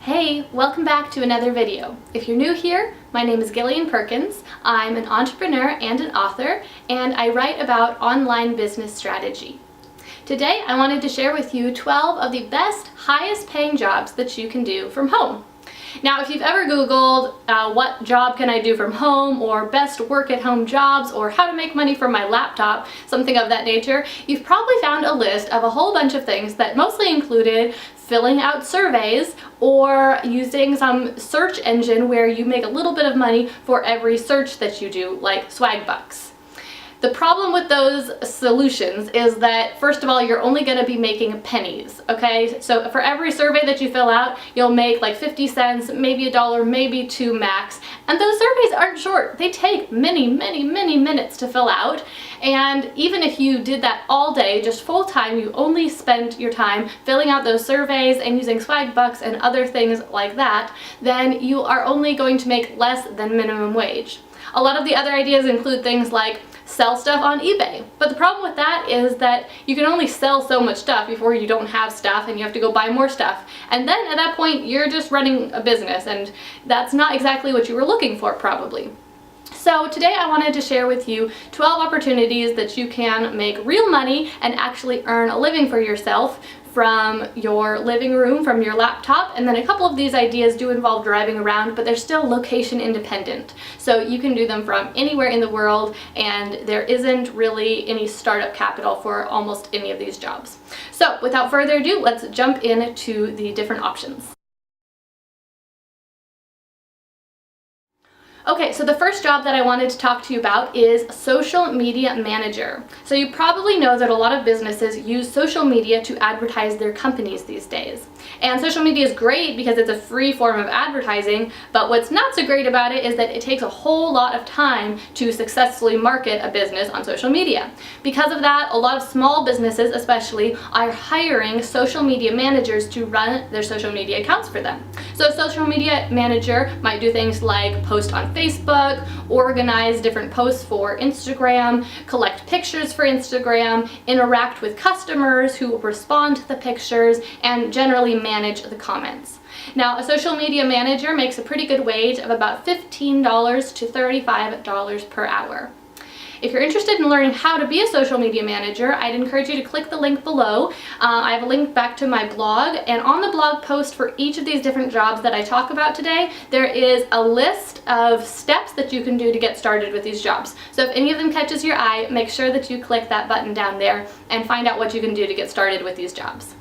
Hey, welcome back to another video. If you're new here, my name is Gillian Perkins. I'm an entrepreneur and an author, and I write about online business strategy. Today, I wanted to share with you 12 of the best, highest paying jobs that you can do from home. Now, if you've ever Googled what job can I do from home, or best work at home jobs, or how to make money from my laptop, something of that nature, you've probably found a list of a whole bunch of things that mostly included filling out surveys or using some search engine where you make a little bit of money for every search that you do, like Swagbucks. The problem with those solutions is that, first of all, you're only going to be making pennies, okay? So for every survey that you fill out, you'll make like 50 cents, maybe $1, maybe $2 max. And those surveys aren't short. They take many minutes to fill out. And even if you did that all day, just full time, you only spent your time filling out those surveys and using Swagbucks and other things like that, then you are only going to make less than minimum wage. A lot of the other ideas include things like sell stuff on eBay. But the problem with that is that you can only sell so much stuff before you don't have stuff and you have to go buy more stuff. And then at that point, you're just running a business, and that's not exactly what you were looking for, probably. So today I wanted to share with you 12 opportunities that you can make real money and actually earn a living for yourself from your living room, from your laptop. And then a couple of these ideas do involve driving around, but they're still location independent. So you can do them from anywhere in the world, and there isn't really any startup capital for almost any of these jobs. So without further ado, let's jump into the different options. Okay, so the first job that I wanted to talk to you about is social media manager. So you probably know that a lot of businesses use social media to advertise their companies these days. And social media is great because it's a free form of advertising, but what's not so great about it is that it takes a whole lot of time to successfully market a business on social media. Because of that, a lot of small businesses especially are hiring social media managers to run their social media accounts for them. So a social media manager might do things like post on Facebook, organize different posts for Instagram, collect pictures for Instagram, interact with customers who respond to the pictures, and generally manage the comments. Now, a social media manager makes a pretty good wage of about $15 to $35 per hour. If you're interested in learning how to be a social media manager, I'd encourage you to click the link below. I have a link back to my blog, and on the blog post for each of these different jobs that I talk about today, there is a list of steps that you can do to get started with these jobs. So if any of them catches your eye, make sure that you click that button down there and find out what you can do to get started with these jobs.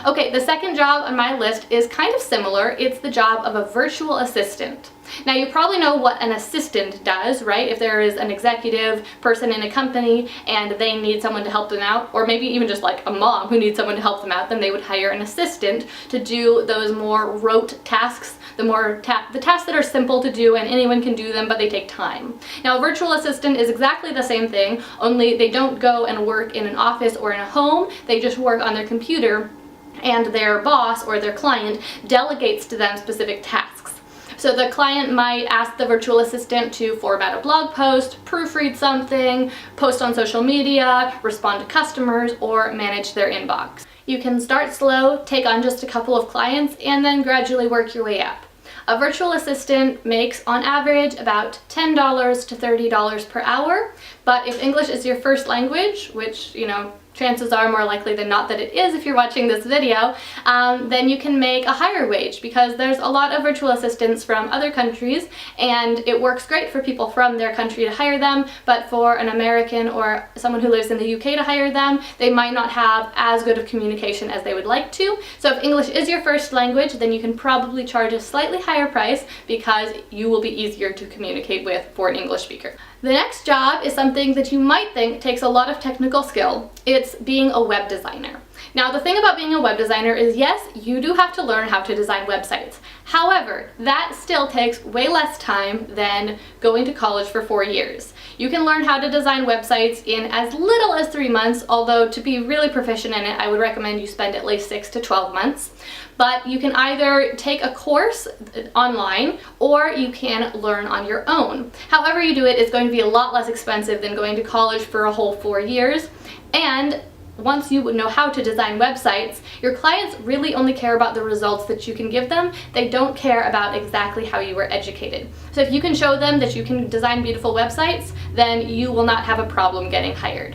Okay, the second job on my list is kind of similar. It's the job of a virtual assistant. Now, you probably know what an assistant does, right? If there is an executive person in a company and they need someone to help them out, or maybe even just like a mom who needs someone to help them out, then they would hire an assistant to do those more rote tasks, the tasks that are simple to do and anyone can do them, but they take time. Now, a virtual assistant is exactly the same thing, only they don't go and work in an office or in a home. They just work on their computer, and their boss or their client delegates to them specific tasks. So the client might ask the virtual assistant to format a blog post, proofread something, post on social media, respond to customers, or manage their inbox. You can start slow, take on just a couple of clients, and then gradually work your way up. A virtual assistant makes, on average, about $10 to $30 per hour, but if English is your first language, which, chances are more likely than not that it is if you're watching this video, then you can make a higher wage, because there's a lot of virtual assistants from other countries, and it works great for people from their country to hire them, but for an American or someone who lives in the UK to hire them, they might not have as good of communication as they would like to. So if English is your first language, then you can probably charge a slightly higher price because you will be easier to communicate with for an English speaker. The next job is something that you might think takes a lot of technical skill. It's being a web designer. Now, the thing about being a web designer is, yes, you do have to learn how to design websites. However, that still takes way less time than going to college for 4 years. You can learn how to design websites in as little as 3 months, although to be really proficient in it, I would recommend you spend at least 6 to 12 months. But you can either take a course online or you can learn on your own. However you do it, it's going to be a lot less expensive than going to college for a whole 4 years. And once you know how to design websites, your clients really only care about the results that you can give them. They don't care about exactly how you were educated. So if you can show them that you can design beautiful websites, then you will not have a problem getting hired.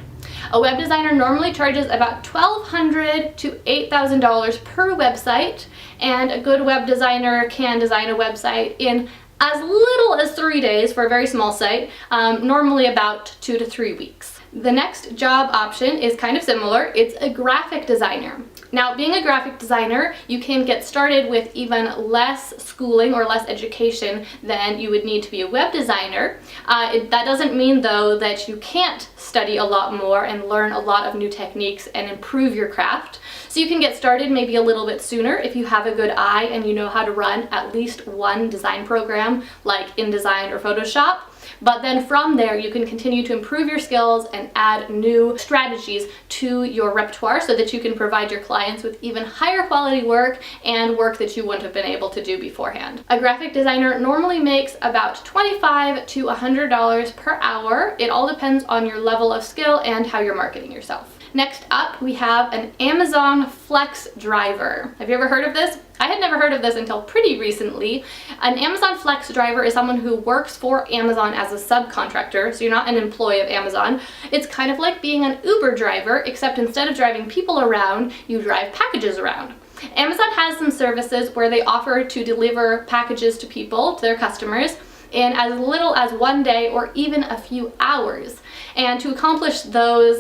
A web designer normally charges about $1,200 to $8,000 per website, and a good web designer can design a website in as little as 3 days for a very small site, normally about 2 to 3 weeks. The next job option is kind of similar. It's a graphic designer. Now, being a graphic designer, you can get started with even less schooling or less education than you would need to be a web designer. That doesn't mean, though, that you can't study a lot more and learn a lot of new techniques and improve your craft. So you can get started maybe a little bit sooner if you have a good eye and you know how to run at least one design program like InDesign or Photoshop. But then from there, you can continue to improve your skills and add new strategies to your repertoire so that you can provide your clients with even higher quality work and work that you wouldn't have been able to do beforehand. A graphic designer normally makes about $25 to $100 per hour. It all depends on your level of skill and how you're marketing yourself. Next up, we have an Amazon Flex driver. Have you ever heard of this? I had never heard of this until pretty recently. An Amazon Flex driver is someone who works for Amazon as a subcontractor, so you're not an employee of Amazon. It's kind of like being an Uber driver, except instead of driving people around, you drive packages around. Amazon has some services where they offer to deliver packages to people, to their customers, in as little as 1 day or even a few hours. And to accomplish those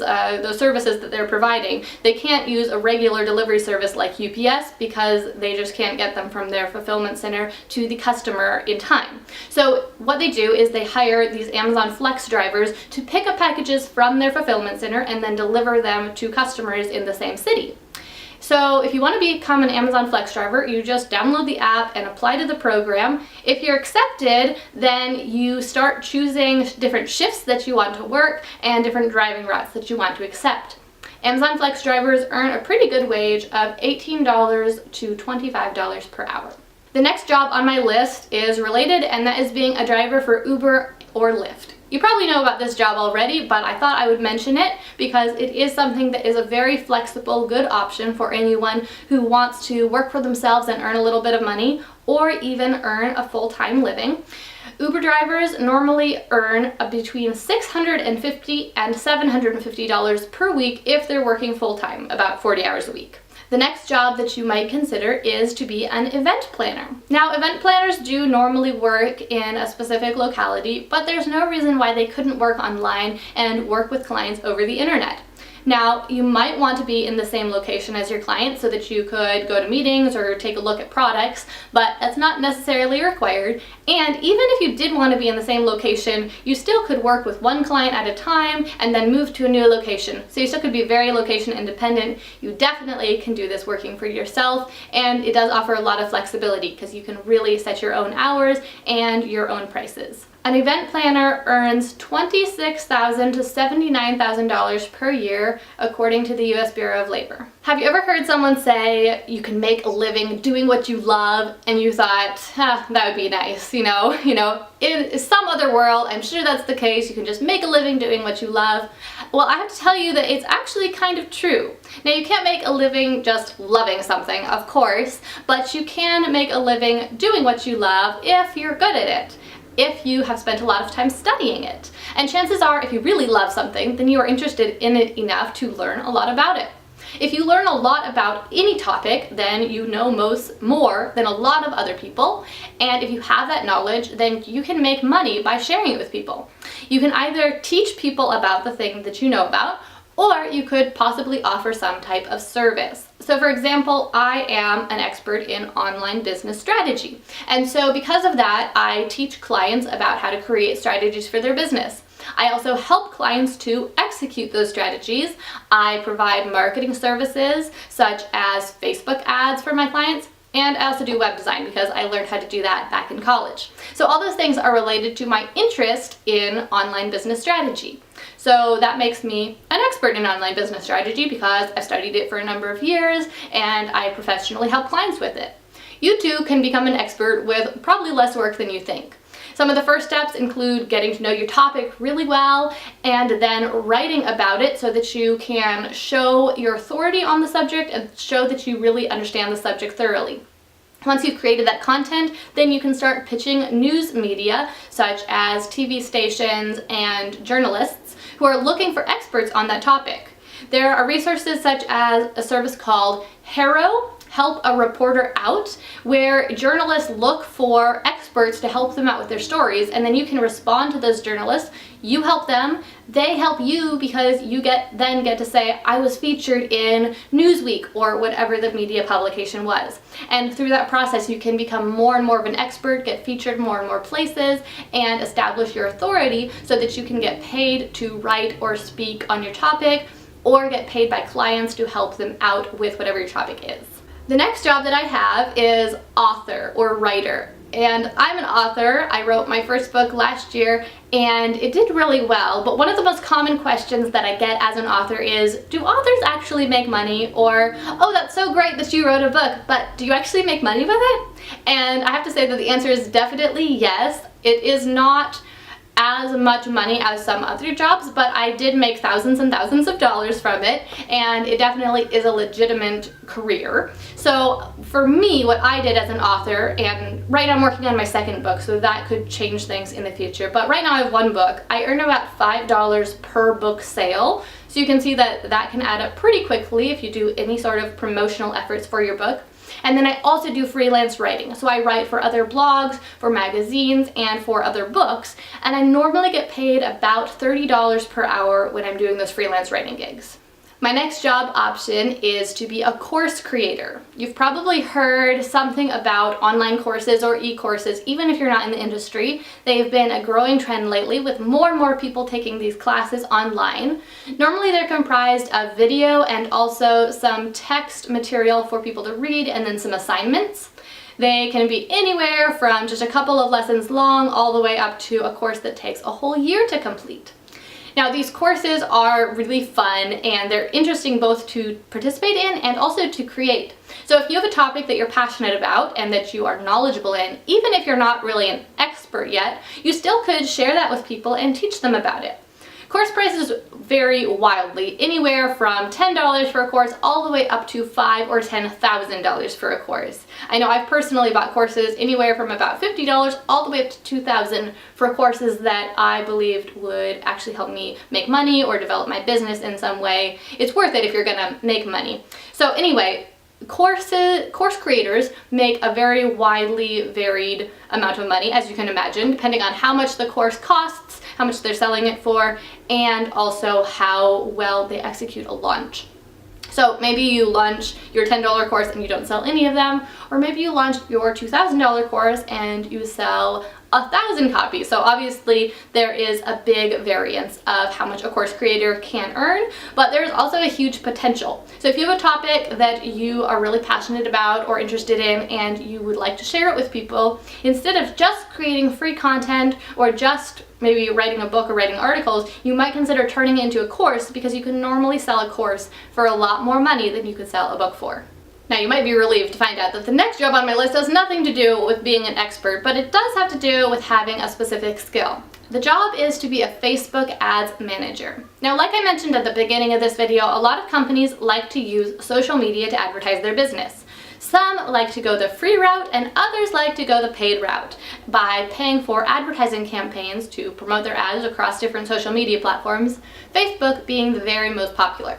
services that they're providing, they can't use a regular delivery service like UPS because they just can't get them from their fulfillment center to the customer in time. So what they do is they hire these Amazon Flex drivers to pick up packages from their fulfillment center and then deliver them to customers in the same city. So if you want to become an Amazon Flex driver, you just download the app and apply to the program. If you're accepted, then you start choosing different shifts that you want to work and different driving routes that you want to accept. Amazon Flex drivers earn a pretty good wage of $18 to $25 per hour. The next job on my list is related, and that is being a driver for Uber or Lyft. You probably know about this job already, but I thought I would mention it because it is something that is a very flexible, good option for anyone who wants to work for themselves and earn a little bit of money, or even earn a full-time living. Uber drivers normally earn between $650 and $750 per week if they're working full-time, about 40 hours a week. The next job that you might consider is to be an event planner. Now, event planners do normally work in a specific locality, but there's no reason why they couldn't work online and work with clients over the internet. Now, you might want to be in the same location as your client so that you could go to meetings or take a look at products, but that's not necessarily required. And even if you did want to be in the same location, you still could work with one client at a time and then move to a new location. So you still could be very location independent. You definitely can do this working for yourself, and it does offer a lot of flexibility because you can really set your own hours and your own prices. An event planner earns $26,000 to $79,000 per year, according to the US Bureau of Labor. Have you ever heard someone say you can make a living doing what you love, and you thought, that would be nice, you know, in some other world, I'm sure that's the case, you can just make a living doing what you love. Well, I have to tell you that it's actually kind of true. Now, you can't make a living just loving something, of course, but you can make a living doing what you love if you're good at it, if you have spent a lot of time studying it. And chances are, if you really love something, then you are interested in it enough to learn a lot about it. If you learn a lot about any topic, then you know more than a lot of other people. And if you have that knowledge, then you can make money by sharing it with people. You can either teach people about the thing that you know about, or you could possibly offer some type of service. So for example, I am an expert in online business strategy. And so because of that, I teach clients about how to create strategies for their business. I also help clients to execute those strategies. I provide marketing services such as Facebook ads for my clients, and I also do web design because I learned how to do that back in college. So all those things are related to my interest in online business strategy. So that makes me an expert in online business strategy because I've studied it for a number of years and I professionally help clients with it. You too can become an expert with probably less work than you think. Some of the first steps include getting to know your topic really well and then writing about it so that you can show your authority on the subject and show that you really understand the subject thoroughly. Once you've created that content, then you can start pitching news media such as TV stations and journalists who are looking for experts on that topic. There are resources such as a service called HARO, Help a Reporter Out, where journalists look for experts to help them out with their stories, and then you can respond to those journalists. You help them, they help you, because you then get to say, I was featured in Newsweek or whatever the media publication was. And through that process, you can become more and more of an expert, get featured more and more places, and establish your authority so that you can get paid to write or speak on your topic, or get paid by clients to help them out with whatever your topic is. The next job that I have is author or writer. And I'm an author. I wrote my first book last year and it did really well. But one of the most common questions that I get as an author is, do authors actually make money? Or, oh, that's so great that you wrote a book, but do you actually make money with it? And I have to say that the answer is definitely yes. It is not as much money as some other jobs, but I did make thousands and thousands of dollars from it, and it definitely is a legitimate career. So for me, what I did as an author, and right now I'm working on my second book, so that could change things in the future, but right now I have one book. I earn about $5 per book sale, so you can see that that can add up pretty quickly if you do any sort of promotional efforts for your book. And then I also do freelance writing. So I write for other blogs, for magazines, and for other books. And I normally get paid about $30 per hour when I'm doing those freelance writing gigs. My next job option is to be a course creator. You've probably heard something about online courses or e-courses, even if you're not in the industry. They've been a growing trend lately with more and more people taking these classes online. Normally they're comprised of video and also some text material for people to read and then some assignments. They can be anywhere from just a couple of lessons long all the way up to a course that takes a whole year to complete. Now, these courses are really fun and they're interesting both to participate in and also to create. So if you have a topic that you're passionate about and that you are knowledgeable in, even if you're not really an expert yet, you still could share that with people and teach them about it. Course prices vary wildly, anywhere from $10 for a course all the way up to $5,000 or $10,000 for a course. I know I've personally bought courses anywhere from about $50 all the way up to $2,000 for courses that I believed would actually help me make money or develop my business in some way. It's worth it if you're gonna make money. So anyway, course creators make a very widely varied amount of money, as you can imagine, depending on how much the course costs, how much they're selling it for, and also how well they execute a launch. So maybe you launch your $10 course and you don't sell any of them, or maybe you launch your $2,000 course and you sell 1,000 copies. So obviously there is a big variance of how much a course creator can earn, but there's also a huge potential. So if you have a topic that you are really passionate about or interested in and you would like to share it with people, instead of just creating free content or just maybe writing a book or writing articles, you might consider turning it into a course, because you can normally sell a course for a lot more money than you could sell a book for. Now, you might be relieved to find out that the next job on my list has nothing to do with being an expert, but it does have to do with having a specific skill. The job is to be a Facebook ads manager. Now, like I mentioned at the beginning of this video, a lot of companies like to use social media to advertise their business. Some like to go the free route and others like to go the paid route by paying for advertising campaigns to promote their ads across different social media platforms, Facebook being the very most popular.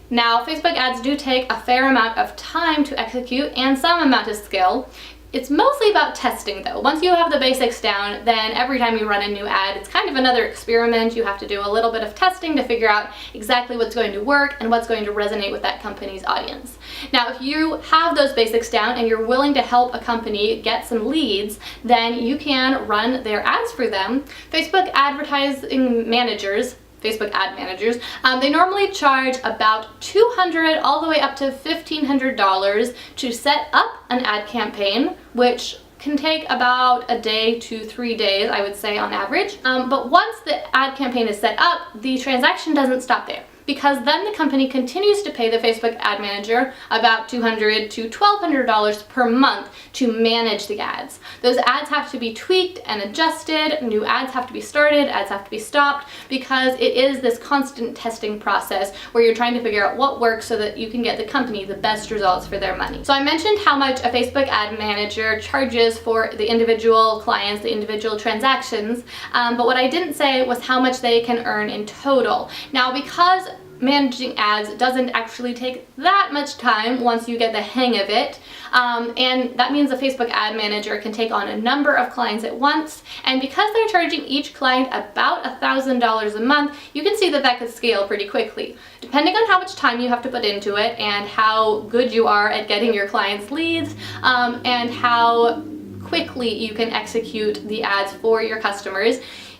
Now, Facebook ads do take a fair amount of time to execute and some amount of skill. It's mostly about testing though. Once you have the basics down, then every time you run a new ad, it's kind of another experiment. You have to do a little bit of testing to figure out exactly what's going to work and what's going to resonate with that company's audience. Now, if you have those basics down and you're willing to help a company get some leads, then you can run their ads for them. Facebook ad managers, they normally charge about $200 all the way up to $1,500 to set up an ad campaign, which can take about a day to 3 days, I would say, on average. But once the ad campaign is set up, the transaction doesn't stop there. because then the company continues to pay the Facebook ad manager about $200 to $1,200 per month to manage the ads. Those ads have to be tweaked and adjusted, new ads have to be started, ads have to be stopped, because it is this constant testing process where you're trying to figure out what works so that you can get the company the best results for their money. So I mentioned how much a Facebook ad manager charges for the individual clients, the individual transactions, but what I didn't say was how much they can earn in total. Now, because managing ads doesn't actually take that much time once you get the hang of it, and that means a Facebook ad manager can take on a number of clients at once, and because they're charging each client about $1,000 a month, you can see that that could scale pretty quickly. Depending on how much time you have to put into it and how good you are at getting your clients leads, and how quickly you can execute the ads for your customers,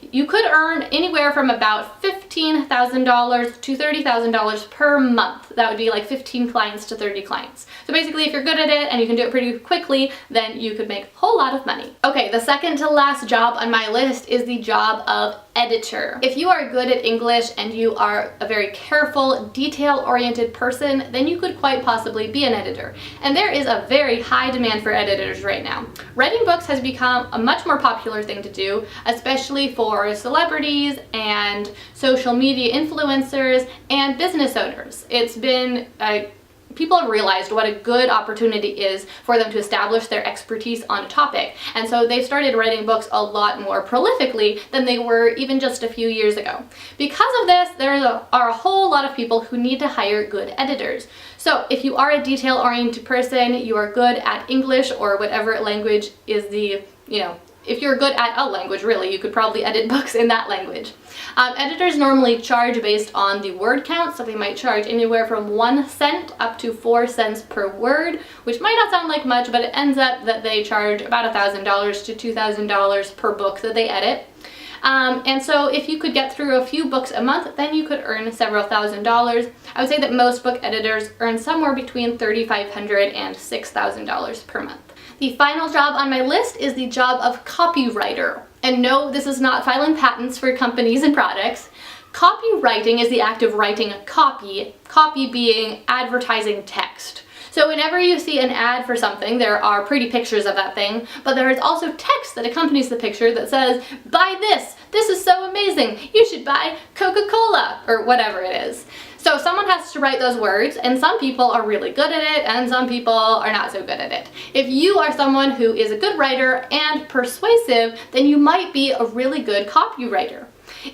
you could earn anywhere from about $15,000 to $30,000 per month. That would be like 15 clients to 30 clients. So basically, if you're good at it and you can do it pretty quickly, then you could make a whole lot of money. Okay, the second to last job on my list is the job of editor. If you are good at English and you are a very careful, detail-oriented person, then you could quite possibly be an editor. And there is a very high demand for editors right now. Writing books has become a much more popular thing to do, especially for celebrities and social media influencers and business owners. It's been people have realized what a good opportunity is for them to establish their expertise on a topic. And so they've started writing books a lot more prolifically than they were even just a few years ago. Because of this, there are a whole lot of people who need to hire good editors. So if you are a detail-oriented person, you are good at English or whatever language is the, if you're good at a language, really, you could probably edit books in that language. Editors normally charge based on the word count, so they might charge anywhere from 1 cent up to 4 cents per word, which might not sound like much, but it ends up that they charge about $1,000 to $2,000 per book that they edit. And so if you could get through a few books a month, then you could earn several $1,000s. I would say that most book editors earn somewhere between $3,500 and $6,000 per month. The final job on my list is the job of copywriter. And no, this is not filing patents for companies and products. Copywriting is the act of writing copy being advertising text. So whenever you see an ad for something, there are pretty pictures of that thing, but there is also text that accompanies the picture that says, "Buy this! This is so amazing! You should buy Coca-Cola!" or whatever it is. So someone has to write those words, and some people are really good at it, and some people are not so good at it. If you are someone who is a good writer and persuasive, then you might be a really good copywriter.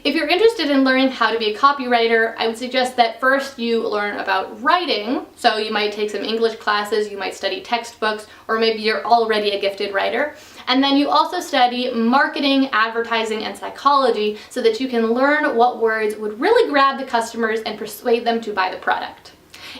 If you're interested in learning how to be a copywriter, I would suggest that first you learn about writing. So you might take some English classes, you might study textbooks, or maybe you're already a gifted writer. And then you also study marketing, advertising, and psychology so that you can learn what words would really grab the customers and persuade them to buy the product.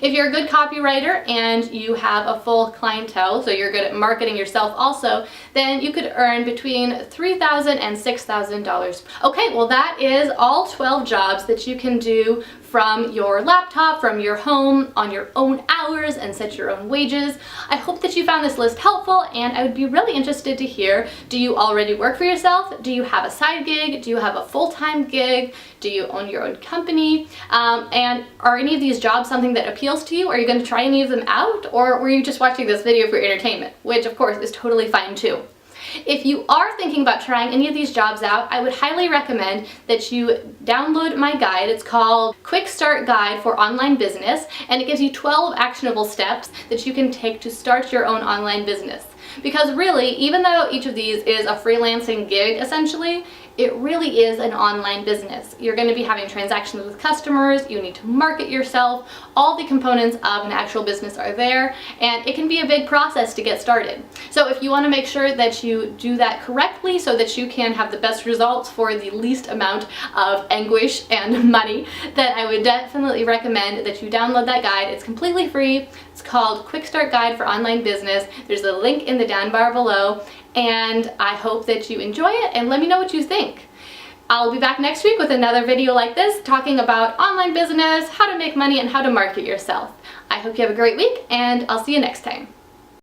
If you're a good copywriter and you have a full clientele, so you're good at marketing yourself also, then you could earn between $3,000 and $6,000. Okay, well that is all 12 jobs that you can do from your laptop, from your home, on your own hours, and set your own wages. I hope that you found this list helpful, and I would be really interested to hear, do you already work for yourself? Do you have a side gig? Do you have a full-time gig? Do you own your own company? And are any of these jobs something that appeals to you? Are you going to try any of them out? Or were you just watching this video for entertainment? Which, of course, is totally fine too. If you are thinking about trying any of these jobs out, I would highly recommend that you download my guide. It's called Quick Start Guide for Online Business, and it gives you 12 actionable steps that you can take to start your own online business. Because really, even though each of these is a freelancing gig essentially, it really is an online business. You're going to be having transactions with customers, you need to market yourself, all the components of an actual business are there, and it can be a big process to get started. So if you want to make sure that you do that correctly so that you can have the best results for the least amount of anguish and money, then I would definitely recommend that you download that guide. It's completely free. It's called Quick Start Guide for Online Business. There's a link in the down bar below. And I hope that you enjoy it, and let me know what you think. I'll be back next week with another video like this talking about online business, how to make money, and how to market yourself. I hope you have a great week, and I'll see you next time.